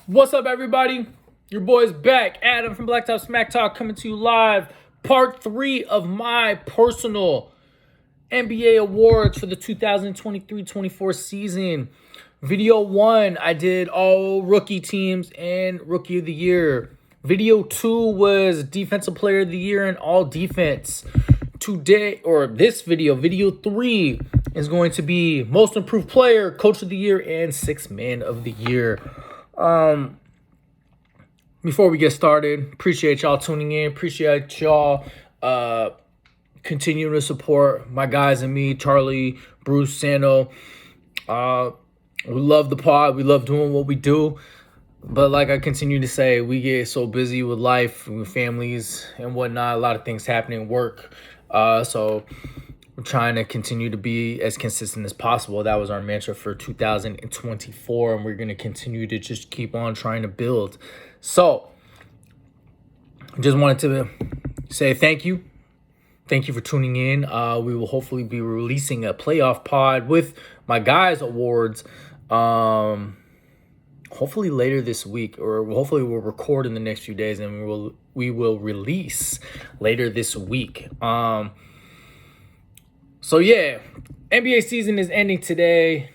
What's up, everybody? Your boy's back. Adam from BlackTop SmackTalk coming to you live. Part 3 of my personal NBA awards for the 2023-24 season. Video 1, I did all rookie teams and rookie of the year. Video 2 was defensive player of the year and all defense. Today, or this video 3, is going to be most improved player, coach of the year, and sixth man of the year. Before we get started, appreciate y'all tuning in. Appreciate y'all continuing to support my guys and me, Charlie, Bruce, Sano. We love the pod. We love doing what we do. But like I continue to say, we get so busy with life, with families and whatnot. A lot of things happening, work. So we're trying to continue to be as consistent as possible. That was our mantra for 2024, and we're going to continue to just keep on trying to build. So just wanted to say thank you. Thank you for tuning in. We will hopefully be releasing a playoff pod with my guys' awards hopefully later this week, or hopefully we'll record in the next few days and we will release later this week. So yeah, NBA season is ending today.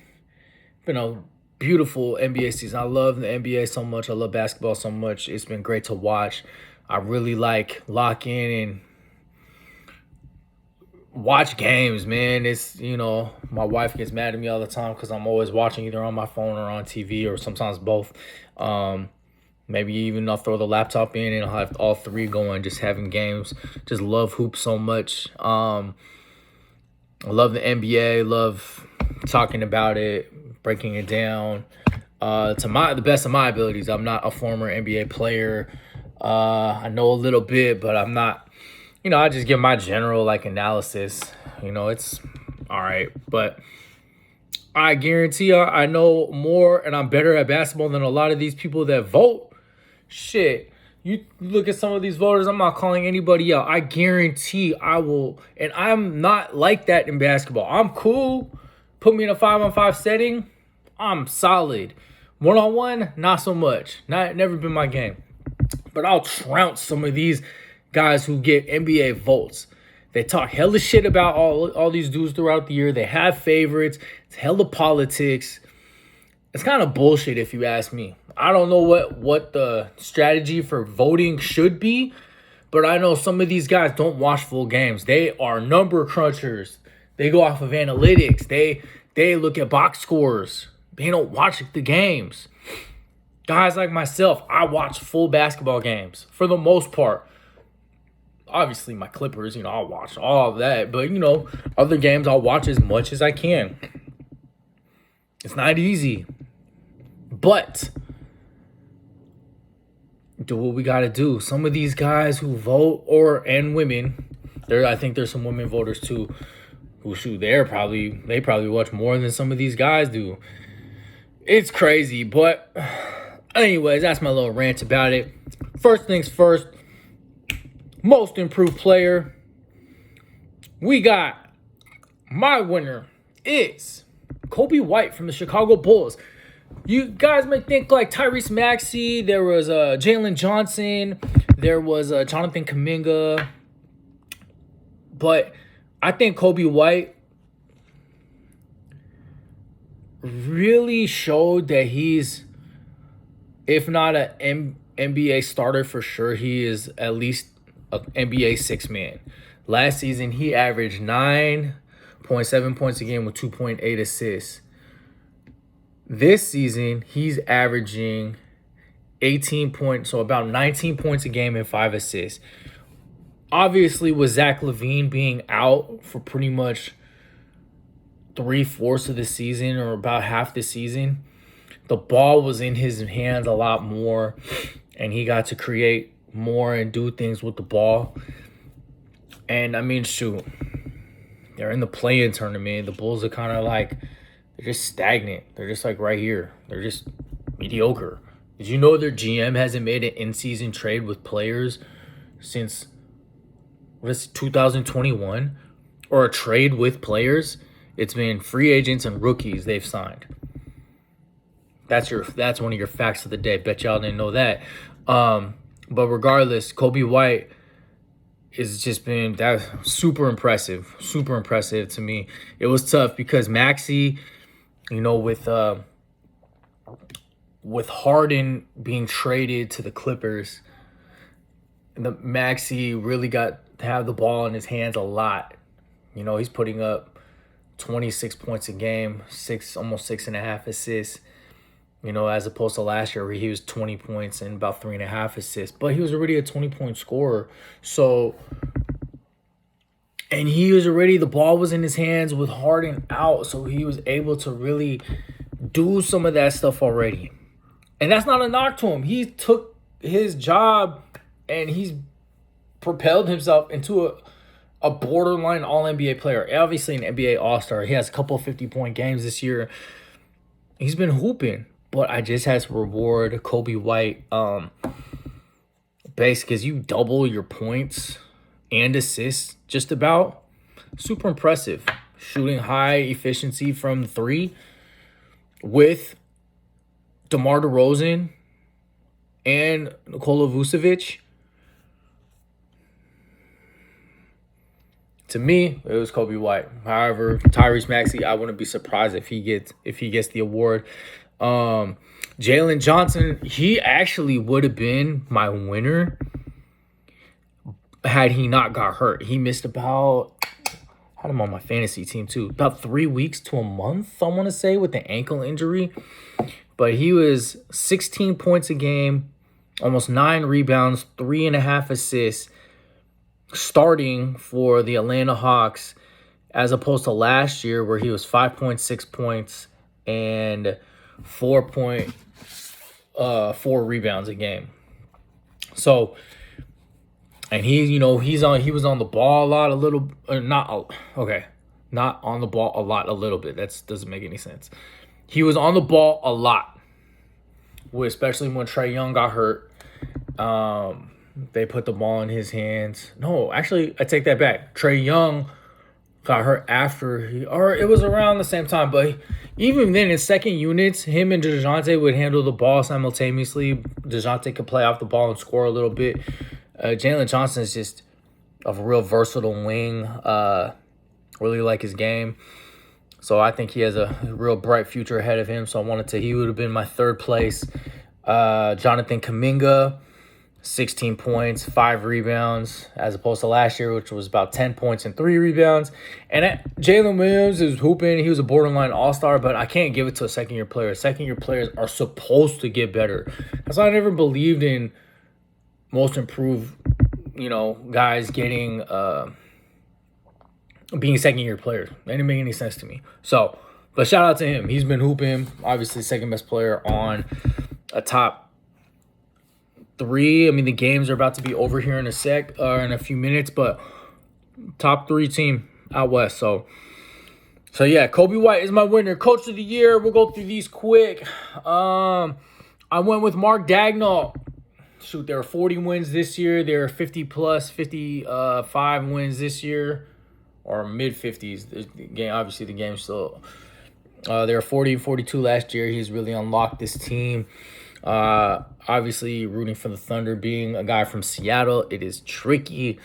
Been a beautiful NBA season. I love the NBA so much. I love basketball so much. It's been great to watch. I really like lock in and watch games, man. It's, my wife gets mad at me all the time because I'm always watching either on my phone or on TV, or sometimes both. Maybe even I'll throw the laptop in and I'll have all three going, just having games. Just love hoops so much. I love the NBA, love talking about it, breaking it down to the best of my abilities. I'm not a former NBA player. I know a little bit, but I'm not, I just give my general analysis. It's all right, but I guarantee you I know more and I'm better at basketball than a lot of these people that vote. Shit. You look at some of these voters, I'm not calling anybody out. I guarantee I will. And I'm not like that in basketball. I'm cool. Put me in a 5-on-5 setting, I'm solid. 1-on-1, not so much. Never been my game. But I'll trounce some of these guys who get NBA votes. They talk hella shit about all these dudes throughout the year. They have favorites. It's hella politics. It's kind of bullshit if you ask me. I don't know what the strategy for voting should be, but I know some of these guys don't watch full games. They are number crunchers. They go off of analytics. They look at box scores. They don't watch the games. Guys like myself, I watch full basketball games for the most part. Obviously, my Clippers, I'll watch all of that. But, other games I'll watch as much as I can. It's not easy. But do what we got to do. Some of these guys who vote, and women, I think there's some women voters too, who they probably watch more than some of these guys do. It's crazy. But anyways, that's my little rant about it. First things first, most improved player. We got, my winner is Coby White from the Chicago Bulls. You guys might think Tyrese Maxey, there was Jalen Johnson, there was Jonathan Kuminga, but I think Coby White really showed that he's, if not an NBA starter for sure, he is at least an NBA sixth man. Last season, he averaged 9.7 points a game with 2.8 assists. This season, he's averaging 18 points, so about 19 points a game and 5 assists. Obviously, with Zach LaVine being out for pretty much 3/4 of the season, or about half the season, the ball was in his hands a lot more, and he got to create more and do things with the ball. And, shoot, they're in the play-in tournament. The Bulls are kind of they're just stagnant. They're just right here. They're just mediocre. Did you know their GM hasn't made an in-season trade with players since 2021? Or a trade with players? It's been free agents and rookies they've signed. That's one of your facts of the day. Bet y'all didn't know that. But regardless, Coby White is just been that super impressive to me. It was tough because Maxey, with Harden being traded to the Clippers, the Maxey really got to have the ball in his hands a lot. He's putting up 26 points a game, almost 6.5 assists. As opposed to last year where he was 20 points and about 3.5 assists. But he was already a 20-point scorer. And he was already, the ball was in his hands with Harden out. So he was able to really do some of that stuff already. And that's not a knock to him. He took his job and he's propelled himself into a borderline All-NBA player. Obviously an NBA All-Star. He has a couple of 50-point games this year. He's been hooping. But I just had to reward Coby White basically because you double your points and assists just about. Super impressive. Shooting high efficiency from 3 with DeMar DeRozan and Nikola Vucevic. To me, it was Coby White. However, Tyrese Maxey, I wouldn't be surprised if he gets the award. Jalen Johnson, he actually would have been my winner had he not got hurt. He missed about, I had him on my fantasy team too, about 3 weeks to a month, I want to say, with the ankle injury. But he was 16 points a game, almost 9 rebounds, 3.5 assists, starting for the Atlanta Hawks, as opposed to last year where he was 5.6 points and 4.4 rebounds a game. So, and he was on the ball a lot, not on the ball a lot, a little bit. That doesn't make any sense. He was on the ball a lot, especially when Trae Young got hurt. They put the ball in his hands. No, actually, I take that back. Trae Young got hurt after it was around the same time, but even then in second units, him and DeJounte would handle the ball simultaneously. DeJounte could play off the ball and score a little bit. Jalen Johnson is just a real versatile wing. Really like his game. So I think he has a real bright future ahead of him. So he would have been my third place. Jonathan Kuminga, 16 points, 5 rebounds, as opposed to last year, which was about 10 points and 3 rebounds. And Jalen Williams is hooping. He was a borderline all-star, but I can't give it to a second-year player. Second-year players are supposed to get better. That's why I never believed in most improved, guys getting being second-year players. That didn't make any sense to me. So, but shout out to him. He's been hooping. Obviously, second-best player on a top 3. I mean, the games are about to be over here in a few minutes, but top 3 team out west. So yeah, Coby White is my winner. Coach of the year. We'll go through these quick. I went with Mark Daigneault. Shoot, there are 40 wins this year. There are 55 wins this year, or mid-50s. Obviously, the game's still. There are 40 and 42 last year. He's really unlocked this team. Obviously, rooting for the Thunder, being a guy from Seattle, it is tricky.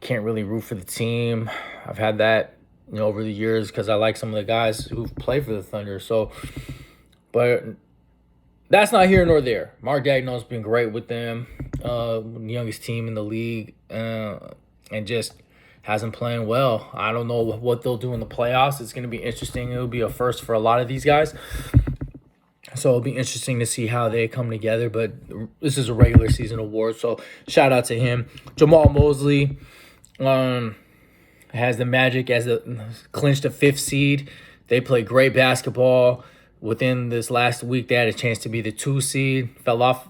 Can't really root for the team. I've had that, over the years because I like some of the guys who've played for the Thunder. So, but that's not here nor there. Mark Daigneault's been great with them, youngest team in the league, and just hasn't playing well. I don't know what they'll do in the playoffs. It's going to be interesting. It'll be a first for a lot of these guys. So it'll be interesting to see how they come together. But this is a regular season award, so shout out to him. Jamal Mosley has the Magic as clinched a 5th seed. They play great basketball. Within this last week, they had a chance to be the 2 seed. Fell off,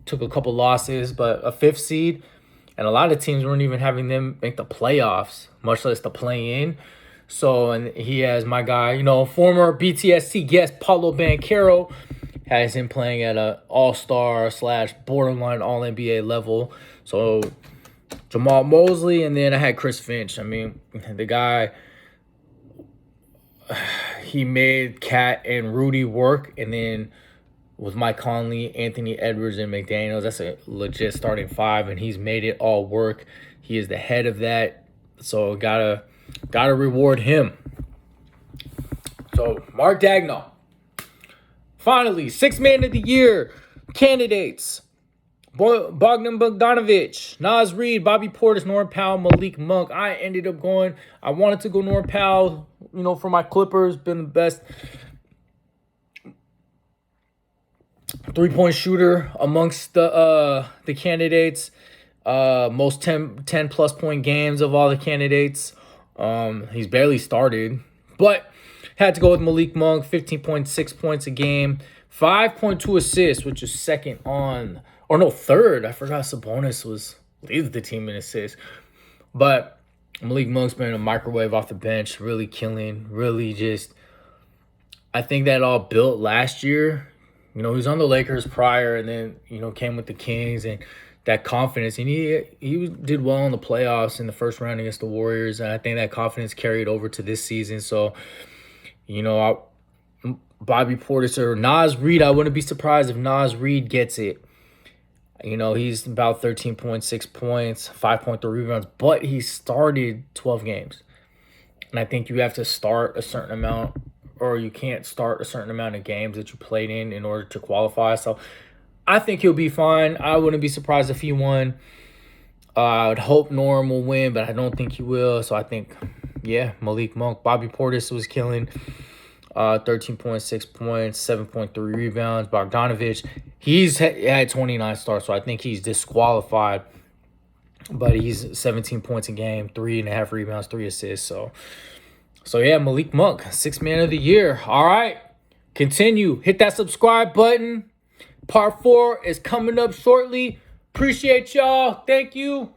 took a couple losses, but a 5th seed. And a lot of teams weren't even having them make the playoffs, much less the play-in. So, and he has my guy, former BTST guest Paolo Banchero, has him playing at an all-star / borderline all-NBA level. So, Jamal Mosley, and then I had Chris Finch. I mean, the guy, he made Cat and Rudy work, and then with Mike Conley, Anthony Edwards, and McDaniels, that's a legit starting five, and he's made it all work. He is the head of that, so gotta reward him. So Mark Daigneault, finally, 6th Man of the Year candidates: Bogdan Bogdanovic, Naz Reid, Bobby Portis, Norm Powell, Malik Monk. I ended up going. I wanted to go Norm Powell, for my Clippers, been the best three-point shooter amongst the candidates. Most 10 plus point games of all the candidates. He's barely started, but had to go with Malik Monk. 15.6 points a game, 5.2 assists, which is third. I forgot Sabonis leads the team in assists, but Malik Monk's been a microwave off the bench, really killing, really just. I think that all built last year. He was on the Lakers prior, and then came with the Kings, and that confidence, and he did well in the playoffs in the first round against the Warriors, and I think that confidence carried over to this season. So, Bobby Portis or Naz Reid, I wouldn't be surprised if Naz Reid gets it. He's about 13.6 points, 5.3 rebounds, but he started 12 games, and I think you have to start a certain amount, or you can't start a certain amount of games that you played in order to qualify. So I think he'll be fine. I wouldn't be surprised if he won. I would hope Norm will win, but I don't think he will. So I think, Malik Monk. Bobby Portis was killing, 13.6 points, 7.3 rebounds. Bogdanovic, he's had 29 starts, so I think he's disqualified. But he's 17 points a game, 3.5 rebounds, 3 assists. So Malik Monk, 6th Man of the Year. All right, continue. Hit that subscribe button. Part 4 is coming up shortly. Appreciate y'all. Thank you.